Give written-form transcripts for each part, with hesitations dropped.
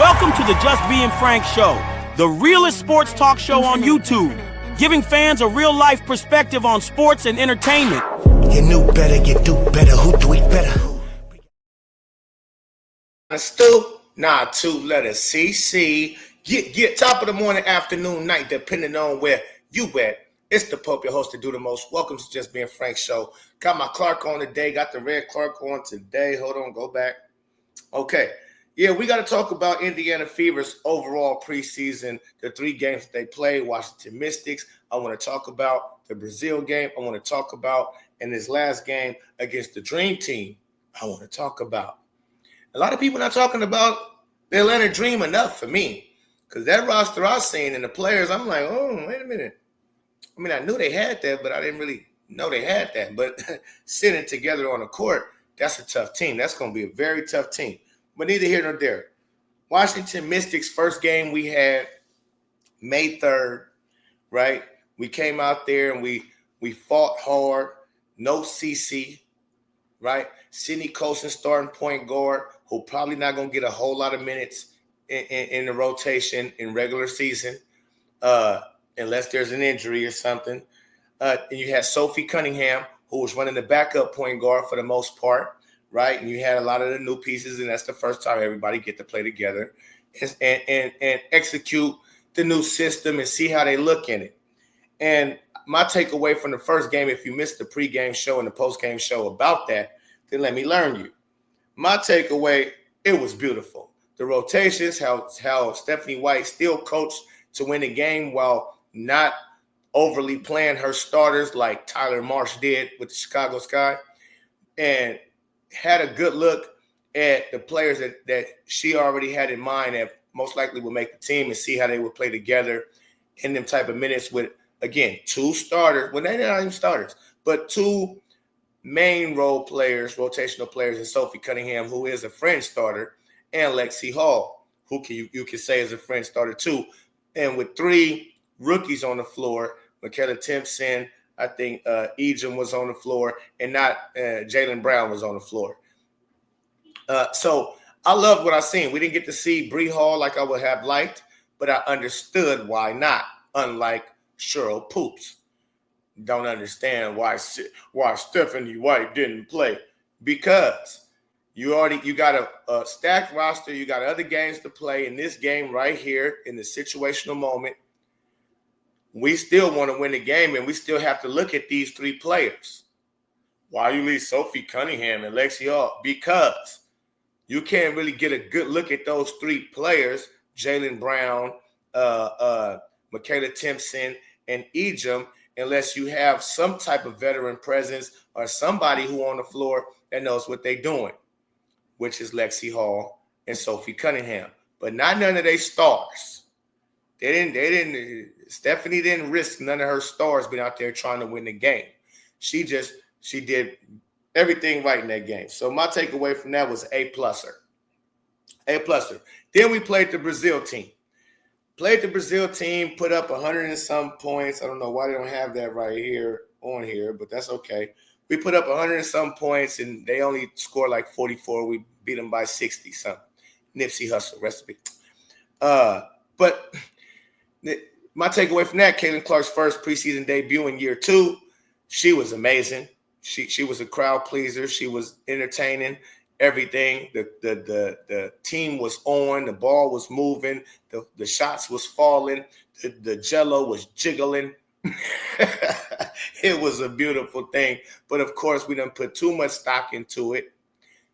Welcome to the Just Being Frank Show, the realest sports talk show on YouTube, giving fans a real-life perspective on sports and entertainment. You knew better, you do better, who do it better? Stu, nah, 2 letters, CC. Get top of the morning, afternoon, night, depending on where you at. It's the Pope, your host to do the most. Welcome to Just Being Frank Show. Got my Clark on today, got the red Clark on today. Hold on, go back. Okay. Yeah, we got to talk about Indiana Fever's overall preseason, the 3 games that they played, Washington Mystics. I want to talk about the Brazil game. I want to talk about in this last game against the Dream Team. I want to talk about. A lot of people not talking about the Atlanta Dream enough for me, because that roster I've seen and the players, I'm like, oh, wait a minute. I mean, I knew they had that, but I didn't really know they had that. But sitting together on the court, that's a tough team. That's going to be a very tough team. But neither here nor there. Washington Mystics first game we had May 3rd, right? We came out there and we fought hard. No CC, right? Sidney Colson starting point guard, who probably not going to get a whole lot of minutes in the rotation in regular season, unless there's an injury or something. And you had Sophie Cunningham, who was running the backup point guard for the most part. Right, and you had a lot of the new pieces, and that's the first time everybody get to play together and execute the new system and see how they look in it. And my takeaway from the first game, if you missed the pregame show and the postgame show about that, then let me learn you. My takeaway, it was beautiful. The rotations, how Stephanie White still coached to win the game while not overly playing her starters like Tyler Marsh did with the Chicago Sky, and had a good look at the players that she already had in mind that most likely would make the team and see how they would play together in them type of minutes with, again, 2 starters. Well, they're not even starters, but 2 main role players, rotational players, and Sophie Cunningham, who is a fringe starter, and Lexi Hall, who you can say is a fringe starter too. And with 3 rookies on the floor, Michaela Timpson, I think Ejim was on the floor, and not Jaylen Brown was on the floor. So I loved what I seen. We didn't get to see Bree Hall like I would have liked, but I understood why not, unlike Cheryl Poops. Don't understand why Stephanie White didn't play, because you got a stacked roster. You got other games to play. In this game right here, in the situational moment, we still want to win the game, and we still have to look at these 3 players. Why you leave Sophie Cunningham and Lexi Hall? Because you can't really get a good look at those 3 players, Jaylen Brown, Michaela Timpson, and Ejim, unless you have some type of veteran presence or somebody who on the floor that knows what they're doing, which is Lexi Hall and Sophie Cunningham. But not none of their stars. Stephanie didn't risk none of her stars being out there trying to win the game. She did everything right in that game. So my takeaway from that was A-pluser. A-pluser. Then we played the Brazil team. Put up 100 and some points. I don't know why they don't have that right here on here, but that's okay. We put up 100 and some points, and they only scored like 44. We beat them by 60 something. Nipsey Hussle recipe. But my takeaway from that, Caitlin Clark's first preseason debut in year 2, she was amazing. She was a crowd pleaser. She was entertaining, everything. The team was on. The ball was moving. The shots was falling. The jello was jiggling. It was a beautiful thing. But, of course, we didn't put too much stock into it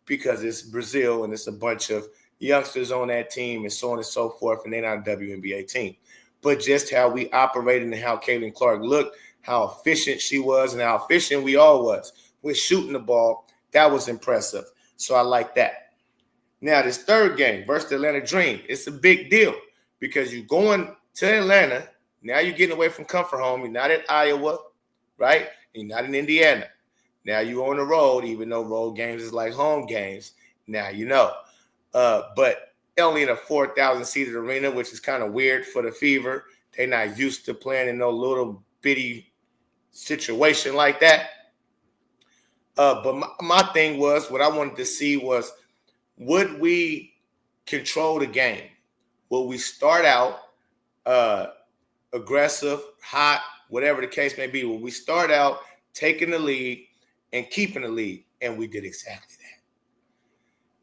because it's Brazil and it's a bunch of youngsters on that team and so on and so forth, and they're not a WNBA team. But just how we operated and how Caitlin Clark looked, how efficient she was, and how efficient we all was with shooting the ball, that was impressive. So I like that. Now, this third game versus the Atlanta Dream, it's a big deal because you're going to Atlanta. Now you're getting away from comfort home. You're not in Iowa, right? You're not in Indiana. Now you're on the road, even though road games is like home games. Now you know. But only in a 4,000-seated arena, which is kind of weird for the Fever. They're not used to playing in no little bitty situation like that. But my thing was, what I wanted to see was, would we control the game? will we start out aggressive, hot, whatever the case may be? Will we start out taking the lead and keeping the lead? And we did exactly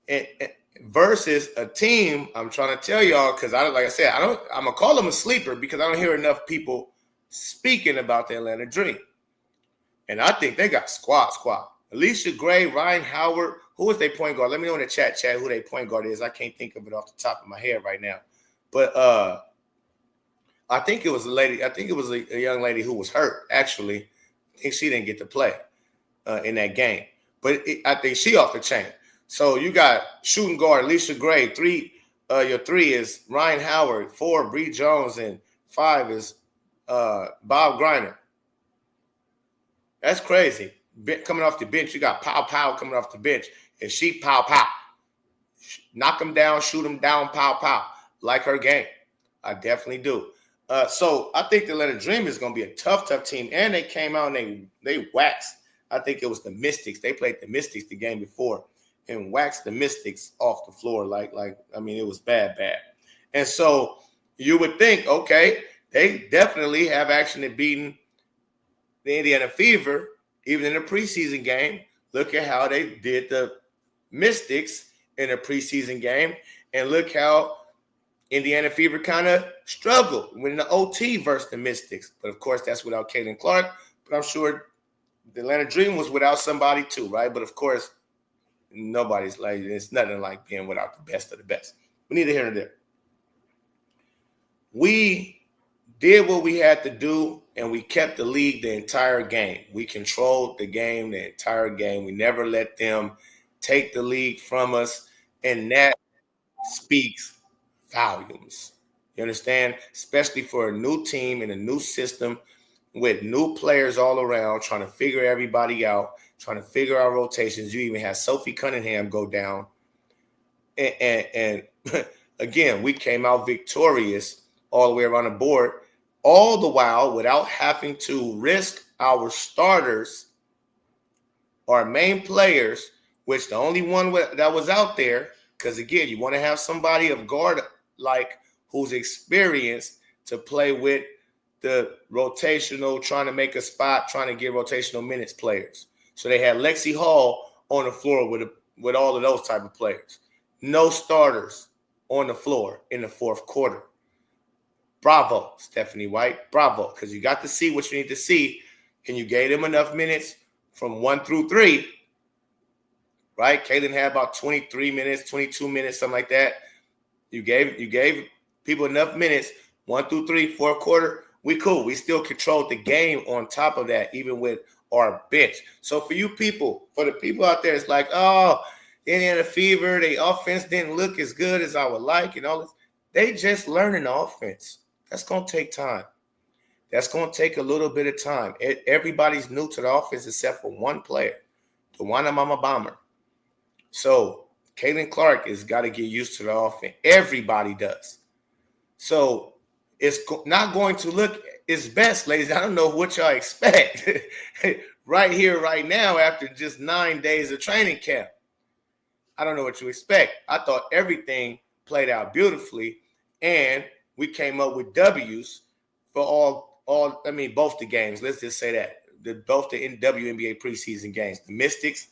that. And versus a team, I'm trying to tell y'all, because I'm gonna call them a sleeper because I don't hear enough people speaking about the Atlanta Dream. And I think they got squad. Alicia Gray, Ryan Howard. Who is their point guard? Let me know in the chat who their point guard is. I can't think of it off the top of my head right now. But I think it was a lady. I think it was a young lady who was hurt, actually. I think she didn't get to play in that game. But I think she off the chain. So you got shooting guard Alicia Gray. Your 3 is Ryan Howard. 4, Bree Jones. And 5 is Bob Griner. That's crazy. Coming off the bench, you got Pow coming off the bench. And she Pow. Knock them down, shoot them down, Pow. Like her game. I definitely do. So I think the Atlanta Dream is going to be a tough team. And they came out and they waxed. I think it was the Mystics. They played the Mystics the game before and waxed the Mystics off the floor. It was bad. And so you would think, okay, they definitely have actually beaten the Indiana Fever, even in the preseason game. Look at how they did the Mystics in a preseason game. And look how Indiana Fever kind of struggled winning the OT versus the Mystics. But, of course, that's without Caitlin Clark. But I'm sure the Atlanta Dream was without somebody too, right? But, of course, it's nothing like being without the best of the best. We need to hear it there. We did what we had to do, and we kept the lead the entire game. We controlled the game the entire game. We never let them take the lead from us, and that speaks volumes. You understand? Especially for a new team and a new system with new players all around, trying to figure everybody out, trying to figure out rotations. You even had Sophie Cunningham go down. And again, we came out victorious all the way around the board, all the while without having to risk our starters, our main players, which the only one that was out there, because, again, you want to have somebody of guard who's experienced to play with the rotational, trying to make a spot, trying to get rotational minutes players. So they had Lexi Hall on the floor with all of those type of players. No starters on the floor in the fourth quarter. Bravo, Stephanie White. Bravo, because you got to see what you need to see, and you gave them enough minutes from 1 through 3. Right? Caitlin had about 23 minutes, 22 minutes, something like that. You gave people enough minutes, 1 through 3, fourth quarter. We cool. We still controlled the game on top of that, even with our bench. So for the people out there, it's like, oh, Indiana Fever, the offense didn't look as good as I would like and all this. They just learning the offense. That's going to take time. That's going to take a little bit of time. Everybody's new to the offense except for one player, the Wana Mama Bomber. So Caitlin Clark has got to get used to the offense. Everybody does. So it's not going to look its best, ladies. I don't know what y'all expect right here, right now, after just 9 days of training camp. I don't know what you expect. I thought everything played out beautifully, and we came up with W's for both the games. Let's just say that. Both the WNBA preseason games, the Mystics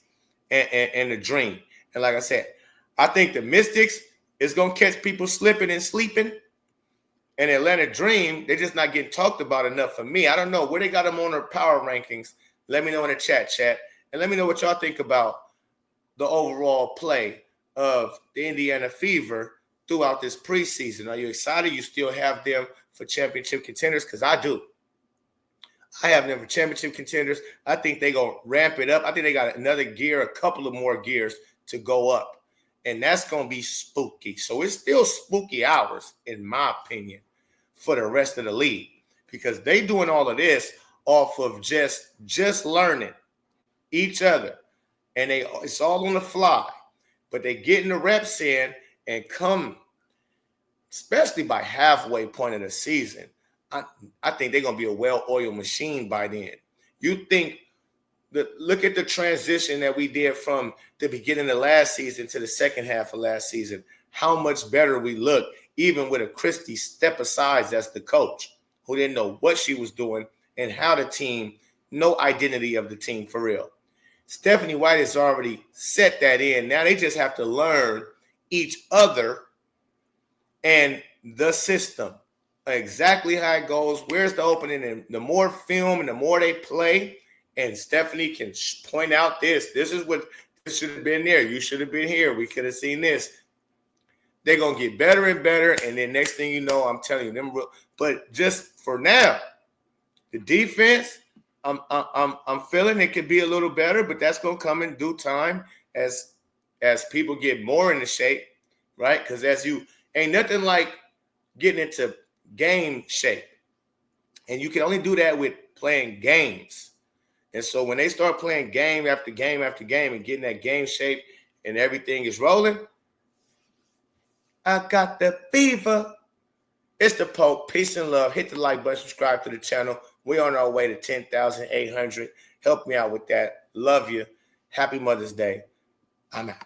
and the Dream. And like I said, I think the Mystics is going to catch people slipping and sleeping. And Atlanta Dream, they're just not getting talked about enough for me. I don't know where they got them on their power rankings. Let me know in the chat. And let me know what y'all think about the overall play of the Indiana Fever throughout this preseason. Are you excited? You still have them for championship contenders? Because I do. I have them for championship contenders. I think they're going to ramp it up. I think they got another gear, a couple of more gears to go up. And that's going to be spooky. So it's still spooky hours, in my opinion, for the rest of the league. Because they doing all of this off of just learning each other. And it's all on the fly. But they getting the reps in and come, especially by halfway point of the season, I think they're going to be a well-oiled machine by then. You think look at the transition that we did from the beginning of last season to the second half of last season, how much better we look, even with a Christie step aside as the coach, who didn't know what she was doing and how the team, no identity of the team for real. Stephanie White has already set that in. Now they just have to learn each other and the system, exactly how it goes, where's the opening, and the more film and the more they play, and Stephanie can point out this is what this should have been there. You should have been here. We could have seen this. They're gonna get better and better, and then next thing you know, I'm telling you them. But just for now, the defense, I'm feeling it could be a little better, but that's gonna come in due time as people get more into shape, right? Because ain't nothing like getting into game shape, and you can only do that with playing games. And so when they start playing game after game after game and getting that game shape and everything is rolling, I got the fever. It's the Pope. Peace and love. Hit the like button. Subscribe to the channel. We're on our way to 10,800. Help me out with that. Love you. Happy Mother's Day. I'm out.